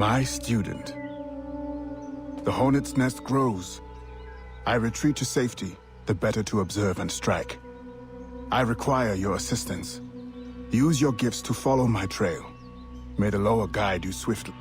My student. The hornet's nest grows. I retreat to safety, the better to observe and strike. I require your assistance. Use your gifts to follow my trail. May the lower guide you swiftly.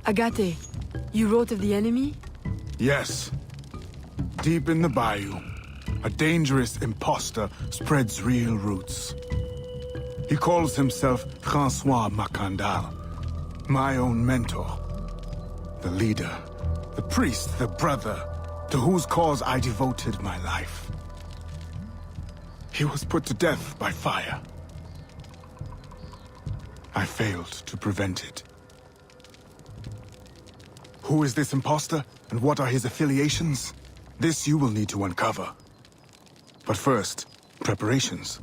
Agate, you wrote of the enemy? Yes. Deep in the bayou, a dangerous imposter spreads real roots. He calls himself Francois Macandal, my own mentor. The leader, the priest, the brother, to whose cause I devoted my life. He was put to death by fire. I failed to prevent it. Who is this imposter, and what are his affiliations? This you will need to uncover. But first, preparations.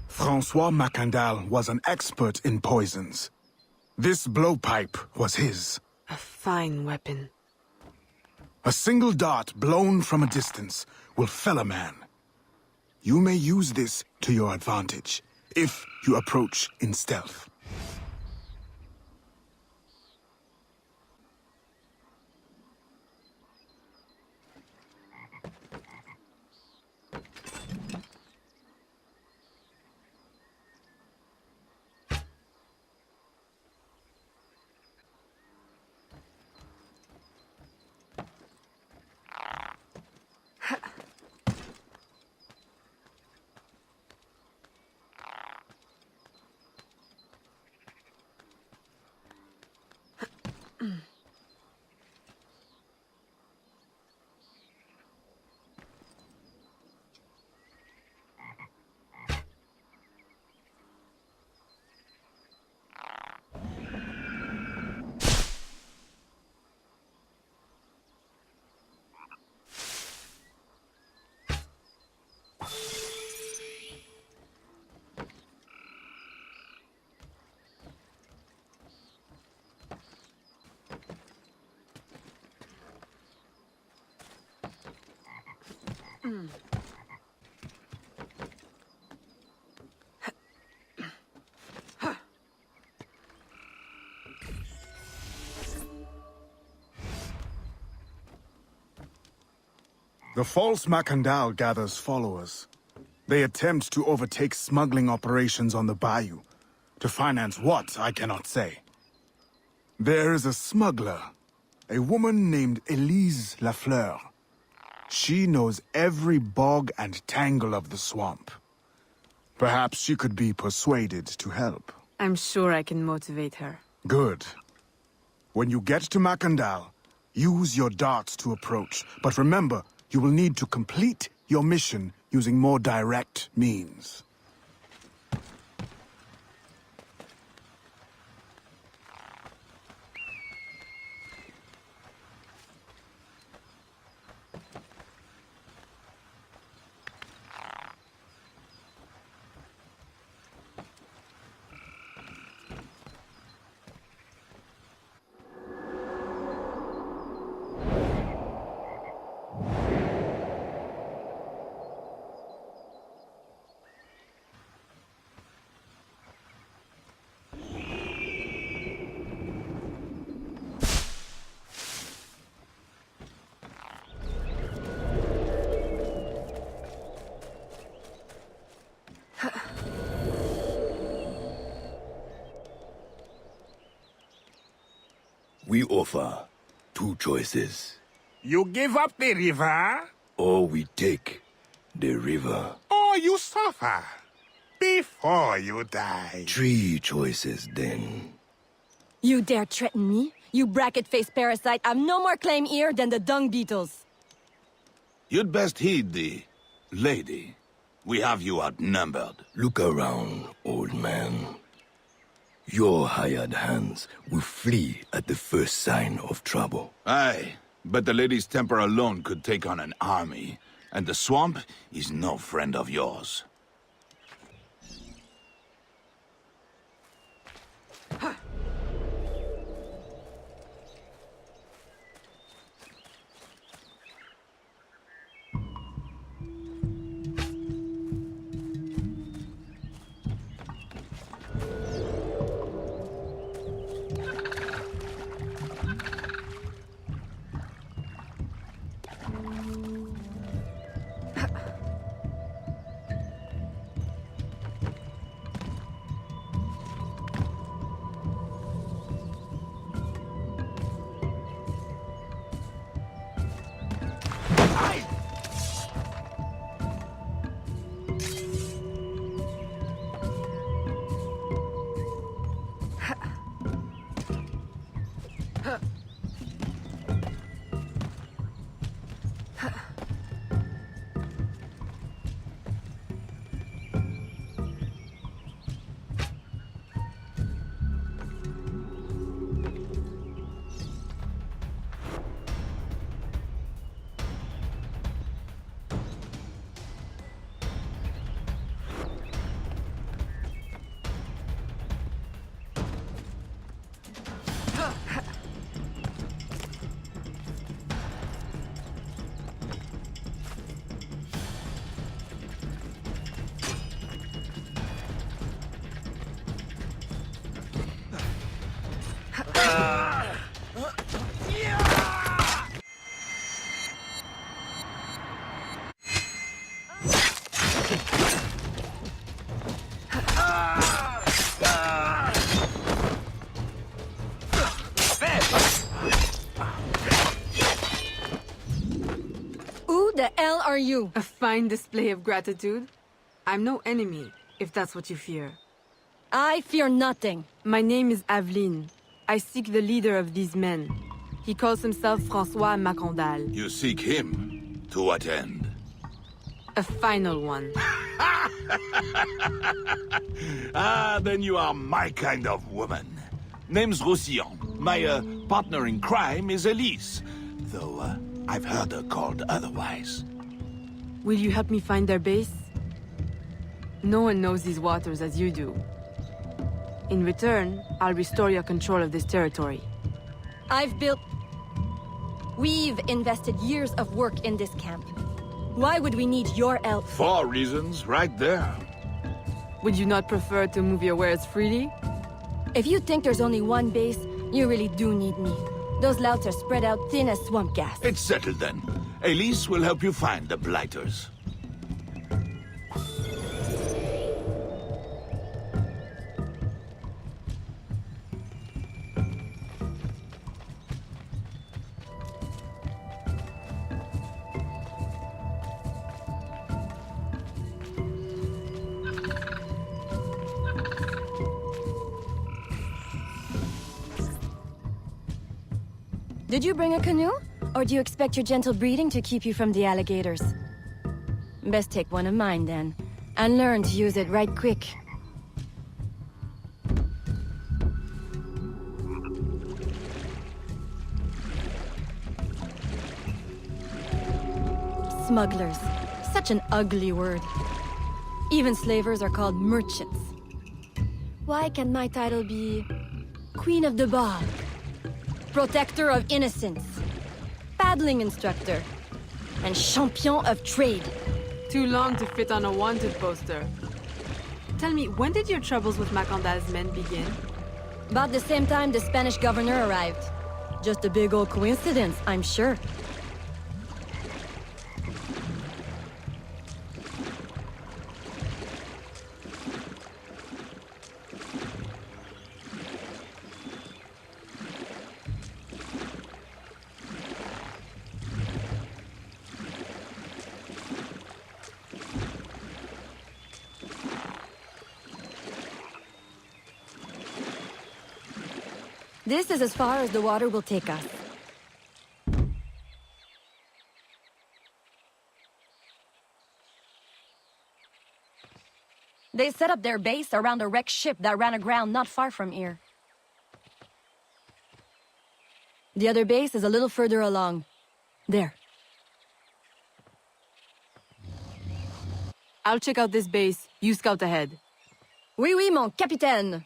Francois Macandal was an expert in poisons. This blowpipe was his. A fine weapon. A single dart blown from a distance will fell a man. You may use this to your advantage, if you approach in stealth. The false Macandal gathers followers. They attempt to overtake smuggling operations on the bayou, To finance what, I cannot say. There is a smuggler, a woman named Elise Lafleur. She knows every bog and tangle of the swamp. Perhaps she could be persuaded to help. I'm sure I can motivate her. Good. When you get to Macandal, use your darts to approach. But remember, you will need to complete your mission using more direct means. We offer two choices. You give up the river, Or we take the river. or you suffer before you die. Three choices then. You dare threaten me? You bracket-faced parasite! I've no more claim here than the dung beetles! You'd best heed the lady. We have you outnumbered. Look around, old man. Your hired hands will flee at the first sign of trouble. Aye, but the lady's temper alone could take on an army, and the swamp is no friend of yours. Who the hell are you? A fine display of gratitude. I'm no enemy, if that's what you fear. I fear nothing. My name is Aveline. I seek the leader of these men. He calls himself François Macandal. You seek him? To what end? A final one. Ah, then you are my kind of woman. Name's Roussillon. My partner in crime is Elise. Though, I've heard her called otherwise. Will you help me find their base? No one knows these waters as you do. In return, I'll restore your control of this territory. We've invested years of work in this camp. Why would we need your help? 4 reasons, right there. Would you not prefer to move your wares freely? If you think there's only one base, you really do need me. Those louts are spread out thin as swamp gas. It's settled then. Elise will help you find the Blighters. Did you bring a canoe? Or do you expect your gentle breeding to keep you from the alligators? Best take one of mine, then. And learn to use it right quick. Smugglers. Such an ugly word. Even slavers are called merchants. Why can't my title be... Queen of the Bog? Protector of Innocence? Paddling instructor? And champion of trade? Too long to fit on a wanted poster. Tell me, when did your troubles with Macandal's men begin? About the same time the Spanish governor arrived. Just a big old coincidence, I'm sure. This is as far as the water will take us. They set up their base around a wrecked ship that ran aground not far from here. The other base is a little further along. There. I'll check out this base. You scout ahead. Oui, oui, mon capitaine!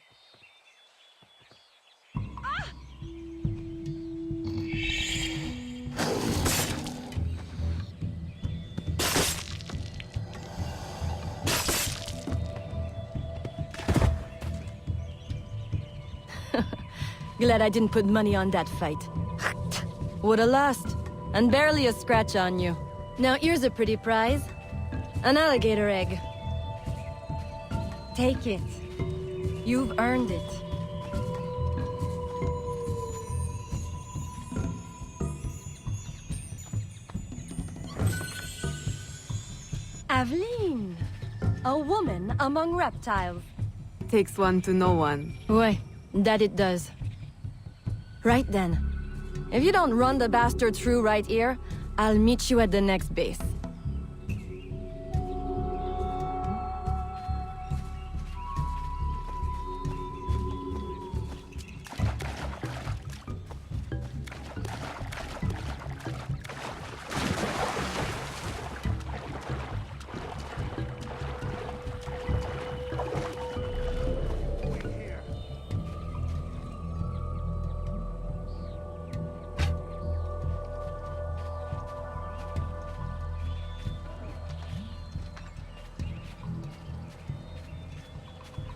Glad I didn't put money on that fight. Woulda lost. And barely a scratch on you. Now here's a pretty prize. An alligator egg. Take it. You've earned it. Aveline. A woman among reptiles. Takes one to know one. Ouais, that it does. Right then. If you don't run the bastard through right here, I'll meet you at the next base.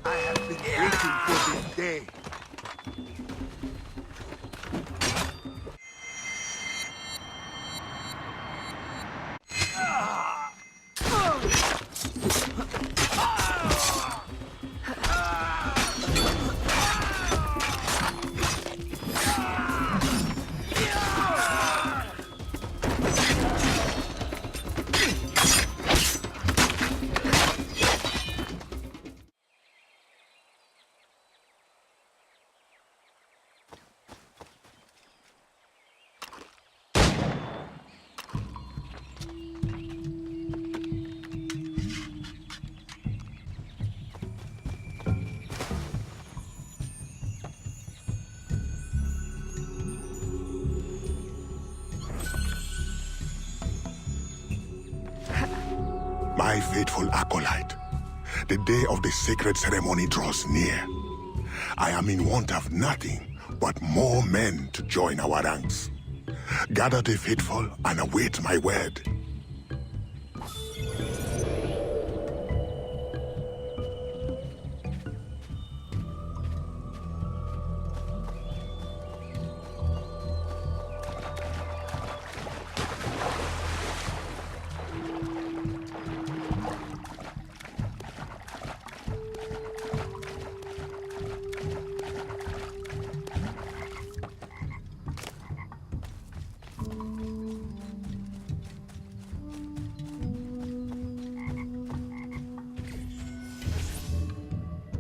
I have been waiting for this day. My faithful acolyte, the day of the sacred ceremony draws near. I am in want of nothing but more men to join our ranks. Gather the faithful and await my word.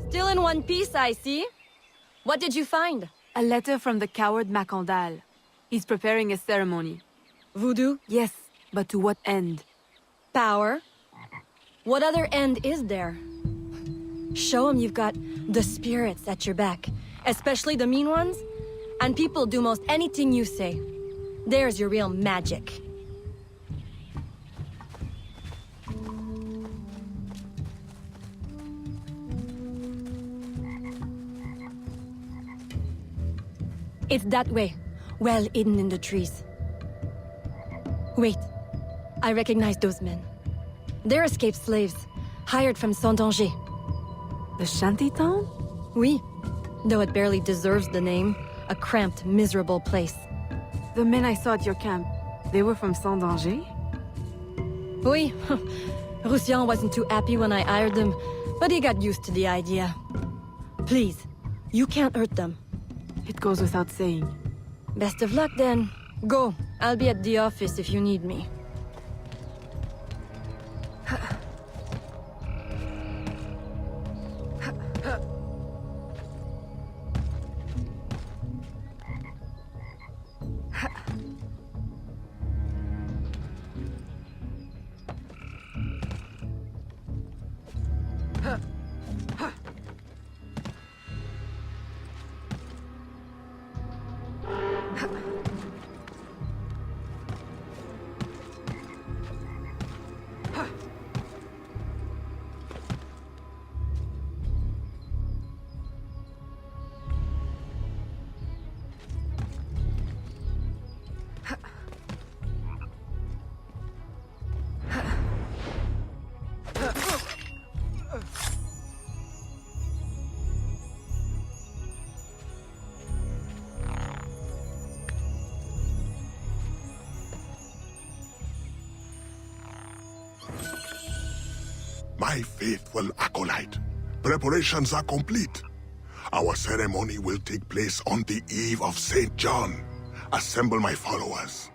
Still in one piece, I see. What did you find? A letter from the coward Macandal. He's preparing a ceremony. Voodoo? Yes, but to what end? Power? What other end is there? Show him you've got the spirits at your back, especially the mean ones, and people do most anything you say. There's your real magic. It's that way, well hidden in the trees. Wait, I recognize those men. They're escaped slaves, hired from Saint-Danger. The shanty town? Oui, though it barely deserves the name, a cramped, miserable place. The men I saw at your camp, they were from Saint-Danger? Oui, Roussillon wasn't too happy when I hired them, but he got used to the idea. Please, you can't hurt them. It goes without saying. Best of luck then. Go, I'll be at the office if you need me. My faithful acolyte, preparations are complete. Our ceremony will take place on the eve of St. John. Assemble my followers.